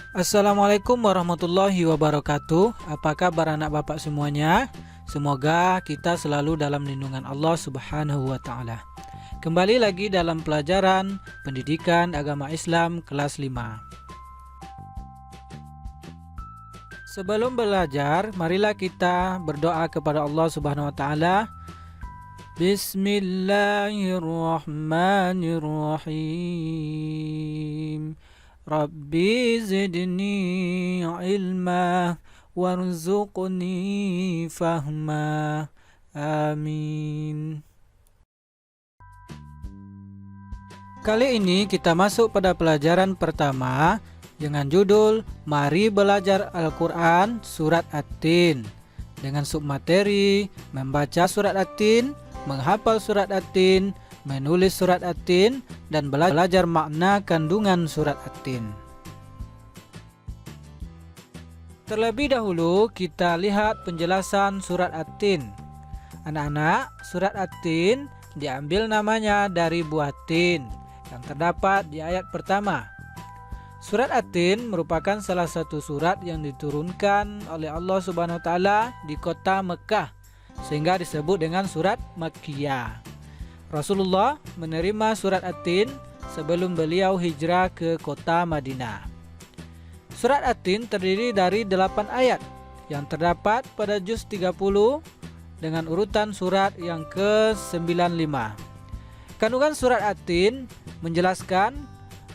Assalamualaikum warahmatullahi wabarakatuh. Apa kabar anak bapak semuanya? Semoga kita selalu dalam lindungan Allah Subhanahu wa taala. Kembali lagi dalam pelajaran Pendidikan Agama Islam kelas 5. Sebelum belajar, marilah kita berdoa kepada Allah Subhanahu wa taala. Bismillahirrahmanirrahim. Rabbi zidni ilma warzuqni fahma. Amin. Kali ini kita masuk pada pelajaran pertama dengan judul Mari Belajar Al-Quran Surat At-Tin, dengan submateri membaca surat At-Tin, menghafal surat At-Tin, menulis surat At-Tin, dan belajar makna kandungan surat At-Tin. Terlebih dahulu kita lihat penjelasan surat At-Tin. Anak-anak, surat At-Tin diambil namanya dari buah tin yang terdapat di ayat pertama. Surat At-Tin merupakan salah satu surat yang diturunkan oleh Allah Subhanahu wa taala di kota Mekah, sehingga disebut dengan surat Makkiyah. Rasulullah menerima surat At-Tin sebelum beliau hijrah ke kota Madinah. Surat At-Tin terdiri dari 8 ayat yang terdapat pada juz 30 dengan urutan surat yang ke-95. Kandungan surat At-Tin menjelaskan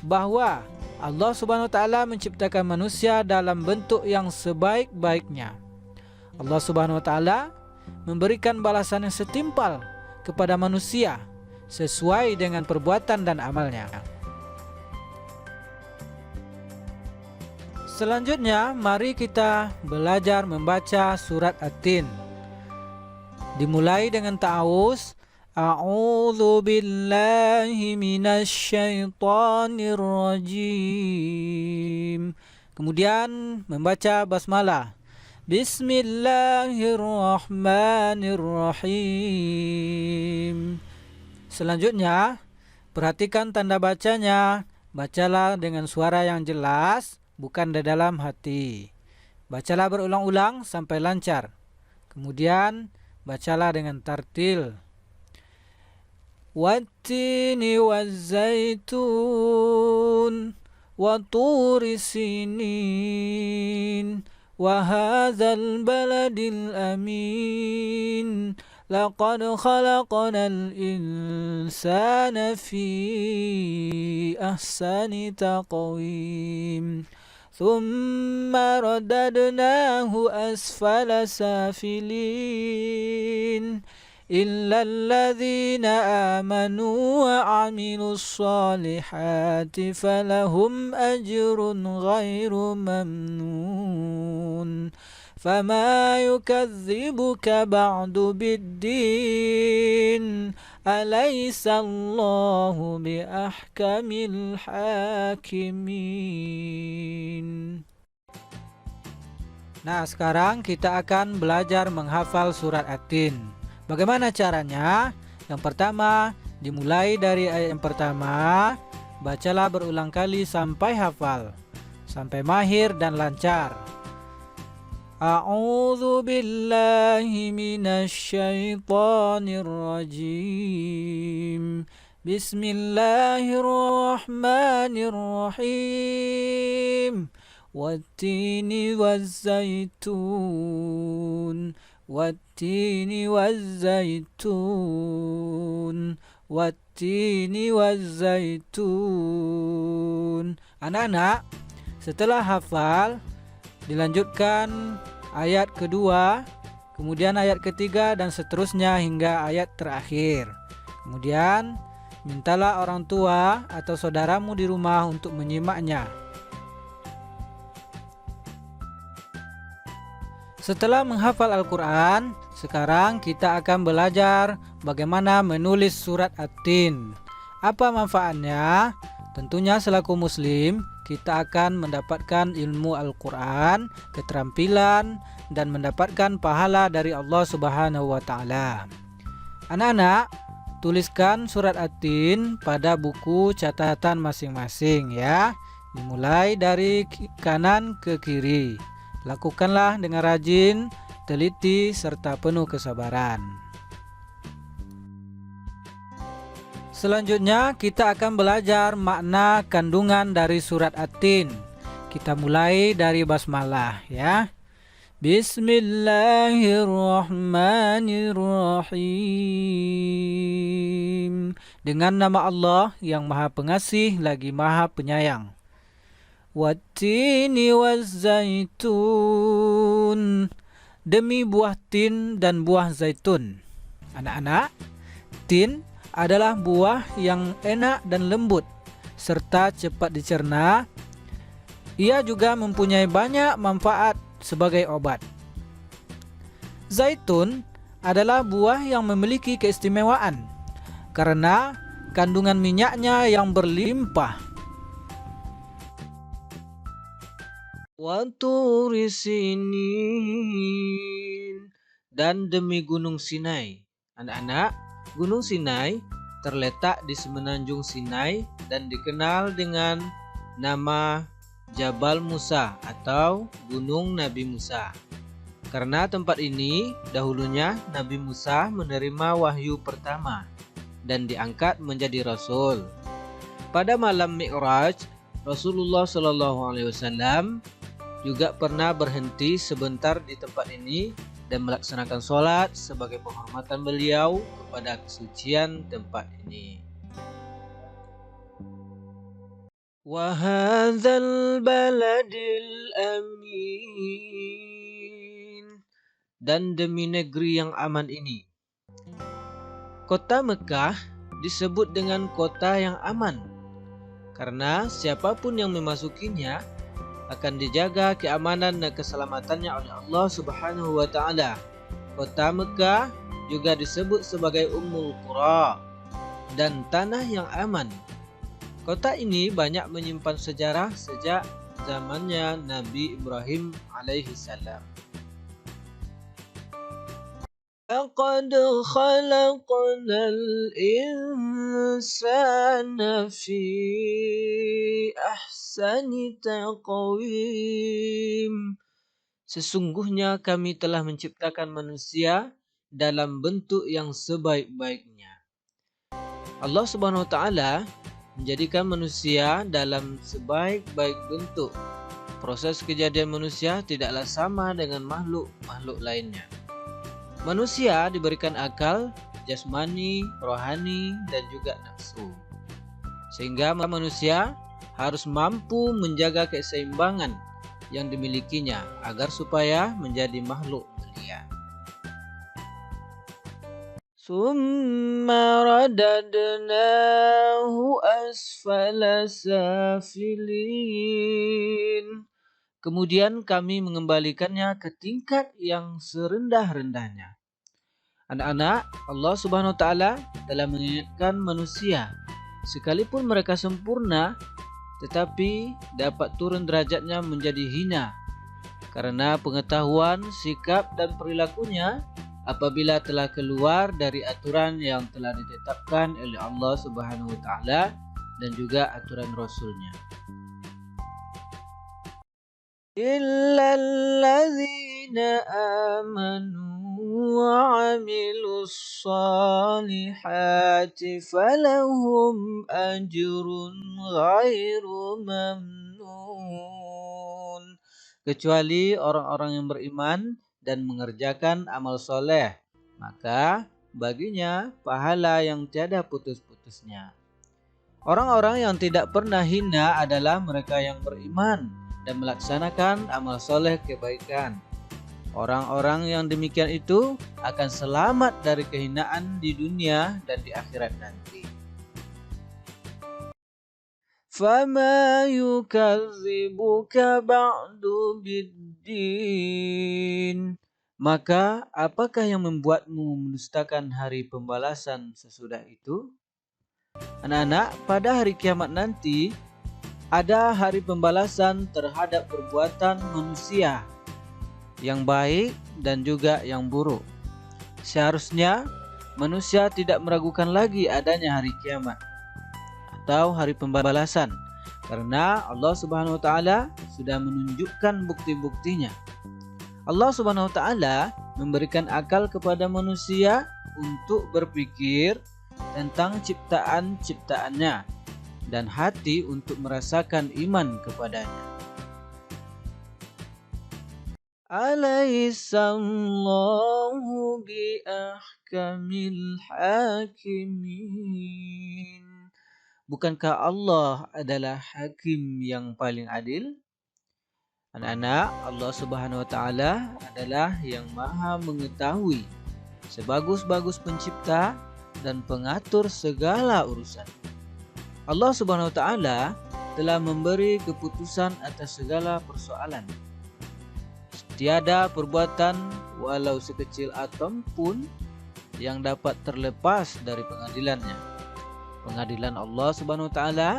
bahwa Allah Subhanahu wa taala menciptakan manusia dalam bentuk yang sebaik-baiknya. Allah Subhanahu wa taala memberikan balasan yang setimpal kepada manusia sesuai dengan perbuatan dan amalnya. Selanjutnya, mari kita belajar membaca surat At-Tin. Dimulai dengan ta'awuz. A'udzu billahi minasy syaithanir rajim. Kemudian membaca basmalah. Bismillahirrahmanirrahim. Selanjutnya, perhatikan tanda bacanya. Bacalah dengan suara yang jelas, bukan di dalam hati. Bacalah berulang-ulang sampai lancar. Kemudian, bacalah dengan tartil. Wattini wazzaitun wa turi sinin وهذا البلد الأمين لقد خلقنا الإنسان في أحسن تقويم ثم رددناه أسفل سافلين إلا الذين آمنوا وعملوا الصالحات فلهم أجر غير ممنون فما يكذبك بعد بالدين أليس الله بأحكم الحاكمين. Nah, sekarang kita akan belajar menghafal surat At-Tin. Bagaimana caranya? Yang pertama, dimulai dari ayat yang pertama, bacalah berulang kali sampai hafal, sampai mahir dan lancar. A'udzu billahi minasy syaithanir rajim. Bismillahirrahmanirrahim. Wattini wazzaitun. Wattini wazzaitun. Wattini wazzaitun. Anak-anak, setelah hafal, dilanjutkan ayat kedua, kemudian ayat ketiga, dan seterusnya hingga ayat terakhir. Kemudian mintalah orang tua atau saudaramu di rumah untuk menyimaknya. Setelah menghafal Al-Quran, sekarang kita akan belajar bagaimana menulis surat At-Tin. Apa manfaatnya? Tentunya selaku muslim, kita akan mendapatkan ilmu Al-Quran, keterampilan, dan mendapatkan pahala dari Allah Subhanahu wa taala. Anak-anak, tuliskan surat At-Tin pada buku catatan masing-masing ya. dimulai dari kanan ke kiri. Lakukanlah dengan rajin, teliti, serta penuh kesabaran. Selanjutnya kita akan belajar makna kandungan dari surat At-Tin. Kita mulai dari basmalah ya. Bismillahirrahmanirrahim. Dengan nama Allah yang Maha Pengasih lagi Maha Penyayang. Wattini wazzaitun. Demi buah tin dan buah zaitun. Anak-anak, tin adalah buah yang enak dan lembut serta cepat dicerna. Ia juga mempunyai banyak manfaat sebagai obat. Zaitun adalah buah yang memiliki keistimewaan karena kandungan minyaknya yang berlimpah. Waturi Sinin, dan demi Gunung Sinai. Anak-anak, Gunung Sinai terletak di semenanjung Sinai dan dikenal dengan nama Jabal Musa atau Gunung Nabi Musa. Karena tempat ini dahulunya Nabi Musa menerima wahyu pertama dan diangkat menjadi rasul. Pada malam Mi'raj, Rasulullah SAW juga pernah berhenti sebentar di tempat ini dan melaksanakan sholat sebagai penghormatan beliau kepada kesucian tempat ini. Wahadzal baladil amin, dan demi negeri yang aman ini. Kota Mekah disebut dengan kota yang aman karena siapapun yang memasukinya akan dijaga keamanan dan keselamatannya oleh Allah Subhanahu wa taala. Kota Mekah juga disebut sebagai Ummul Qura dan tanah yang aman. Kota ini banyak menyimpan sejarah sejak zamannya Nabi Ibrahim alaihi salam. Laqad khalaqnal insana fi ahsani taqwim. Sesungguhnya kami telah menciptakan manusia dalam bentuk yang sebaik-baiknya. Allah Subhanahu wa taala menjadikan manusia dalam sebaik-baik bentuk. Proses kejadian manusia tidaklah sama dengan makhluk-makhluk lainnya. Manusia diberikan akal, jasmani, rohani, dan juga nafsu. Sehingga manusia harus mampu menjaga keseimbangan yang dimilikinya agar supaya menjadi makhluk mulia. Summa radadnahu asfala safilin. Kemudian kami mengembalikannya ke tingkat yang serendah-rendahnya. Anak-anak, Allah Subhanahu wa taala telah mengingatkan manusia, sekalipun mereka sempurna, tetapi dapat turun derajatnya menjadi hina karena pengetahuan, sikap, dan perilakunya apabila telah keluar dari aturan yang telah ditetapkan oleh Allah Subhanahu wa taala dan juga aturan Rasulnya. Illalladzina amanu wa 'amilus shalihati falahum ajrun ghairu mamnun. Kecuali orang-orang yang beriman dan mengerjakan amal soleh, maka baginya pahala yang tiada putus-putusnya. Orang-orang yang tidak pernah hina adalah mereka yang beriman dan melaksanakan amal soleh kebaikan. Orang-orang yang demikian itu akan selamat dari kehinaan di dunia dan di akhirat nanti. Fama yukadzibuka ba'du biddin. Maka apakah yang membuatmu mendustakan hari pembalasan sesudah itu? Anak-anak, pada hari kiamat nanti ada hari pembalasan terhadap perbuatan manusia yang baik dan juga yang buruk. Seharusnya manusia tidak meragukan lagi adanya hari kiamat atau hari pembalasan, Karena Allah Subhanahu wa taala sudah menunjukkan bukti-buktinya. Allah Subhanahu wa taala memberikan akal kepada manusia untuk berpikir tentang ciptaan-ciptaannya dan hati untuk merasakan iman kepadanya. Alaihissallahu bi ahkamil hakimin. Bukankah Allah adalah hakim yang paling adil? Anak-anak, Allah Subhanahu wa taala adalah yang Maha mengetahui, sebagus-bagus pencipta dan pengatur segala urusan. Allah Subhanahu wa taala telah memberi keputusan atas segala persoalan. Tiada perbuatan walau sekecil atom pun yang dapat terlepas dari pengadilannya. Pengadilan Allah Subhanahu wa taala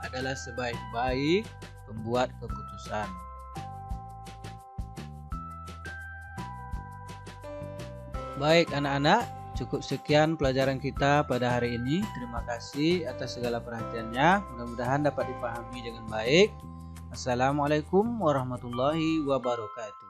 adalah sebaik-baik pembuat keputusan. Baik anak-anak, cukup sekian pelajaran kita pada hari ini. Terima kasih atas segala perhatiannya. Mudah-mudahan dapat dipahami dengan baik. Assalamualaikum warahmatullahi wabarakatuh.